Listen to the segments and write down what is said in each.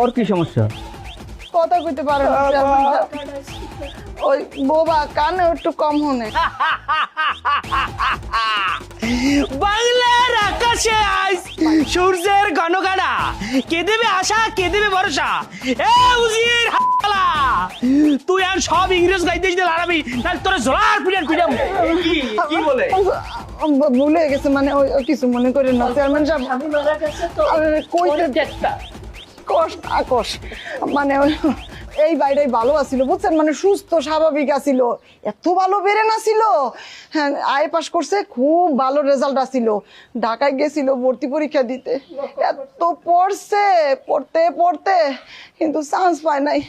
ওর কি সমস্যা? কথা কইতে পারে না চেয়ারম্যান সাহেব। ওই বোবা কানে একটু কম হনে। বাংলার আকাশে আজ সূর্যের ঘনঘটা, কে দেবে আশা কে দেবে ভরসা। এ উজির হালা, তুই আর সব ইংরেজ গাইতে দিল আরবি, তাহলে তোর জোলার পিড়ার পিড়াম। কি বলে? ভুলে গেছে মানে ওই কিছু মনে করেন না চেয়ারম্যান সাহেব। আমি মারা গেছে তো আরে কইতে একটা কষ্ট আকশ মানে এই বাইরে ভালো আছিল বুঝছেন, মানে সুস্থ স্বাভাবিক আছিল, এত ভালো বেড়ে না ছিল। হ্যাঁ আই পাস করছে, খুব ভালো রেজাল্ট আসিল, ঢাকায় গেছিল ভর্তি পরীক্ষা দিতে, এত পড়ছে পড়তে পড়তে কিন্তু চান্স পায় নাই।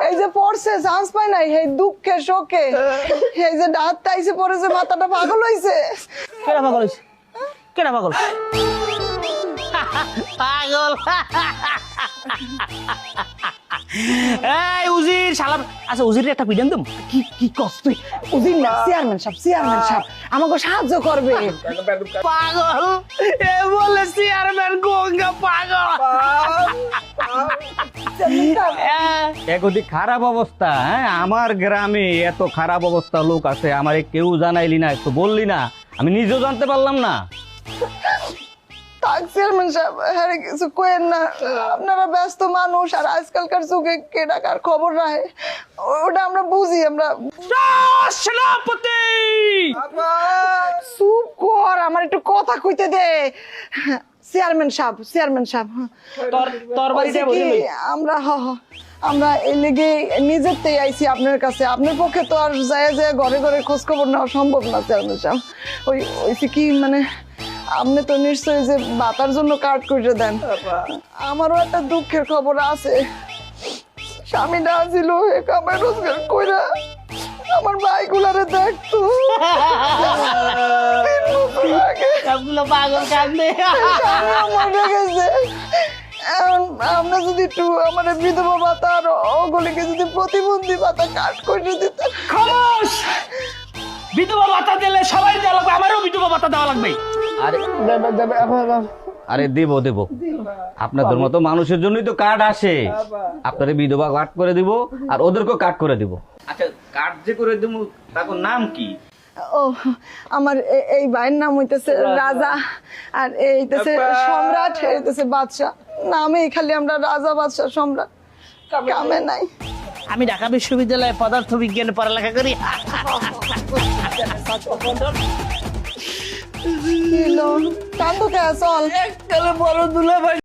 এই যে পড়ছে চান্স পায় নাই, এই দুঃখে শোকে এই যে ডাক্তার আইসে পড়েছে, মাথাটা পাগল হইছে। কেডা পাগল হইছে? কেডা পাগল? পাগল। এই উজির শালা, আচ্ছা উজির একটা পিডাম দম। কি কি কষ্ট তুই? উজির না চেয়ারম্যান সাহেব আমাকে সাহায্য করবে। পাগল এ বলে চেয়ারম্যান গঙ্গা পাগল। একদিক খারাপ অবস্থা, হ্যাঁ আমার গ্রামে এত খারাপ অবস্থা লোক আছে, আমারে কেউ জানাইলি না, একটু বললি না, আমি নিজেও জানতে পারলাম না। থাক চেয়ারম্যান সাহেব, হ্যাঁ কিছু কইেন না, আপনারা ব্যস্ত মানুষ আর আজকালকার যুগে কে ডাকার খবর রাখে ওটা আমরা বুঝি। আমরা সেনাপতি চুপ কর, আমার একটু কথা কইতে দে। চেয়ারম্যান সাহেব তোর বাড়িতে কি আমরা আমরা এই লেগে নিজেরতেই আইছি আপনার কাছে, আপনার পক্ষে তো আর যায় যে ঘরে ঘরে খোঁজ খবর নেওয়া সম্ভব না চেয়ারম্যান সাহেব। ওইসে কি মানে আপনি তো নিশ্চয়ই যে বাতার জন্য কার্ড করে দেন, আমারও একটা দুঃখের খবর আছে। স্বামীটা ছিল কামাই রোজগার কইরা আমার ভাইগুলারে দেখতো, 3 বছর আগে সবগুলো পাগল কান্দে। মরে গেছে। এখন আমরা যদি একটু আমার বিধবা ভাতা আর ওগুলিকে যদি প্রতিবন্ধী ভাতা কাট করে দিতেন। খামোশ! বিধবা ভাতা দিলে সবাই দেওয়া লাগবে, আমারও বিধবা ভাতা দেওয়া লাগবে। আরে আরে দেব আপনাদের মতো মানুষের জন্যই তো কার্ড আসে, আপনারে বিধবা কার্ড করে দিব আর ওদেরকেও কার্ড করে দিব। আচ্ছা কার্ড যে করে দিব তার নাম কি? ও আমার এই ভাইয়ের নাম হইতেছে রাজা আর এইতেছে সম্রাট, এইতেছে বাদশা। নামে খালি আমরা রাজা বাদশা সম্রাট, কামে নাই। আমি ঢাকা বিশ্ববিদ্যালয়ে পদার্থ বিজ্ঞানে পড়ালেখা করি। কান্দো কে চল বড় দুলা ভাই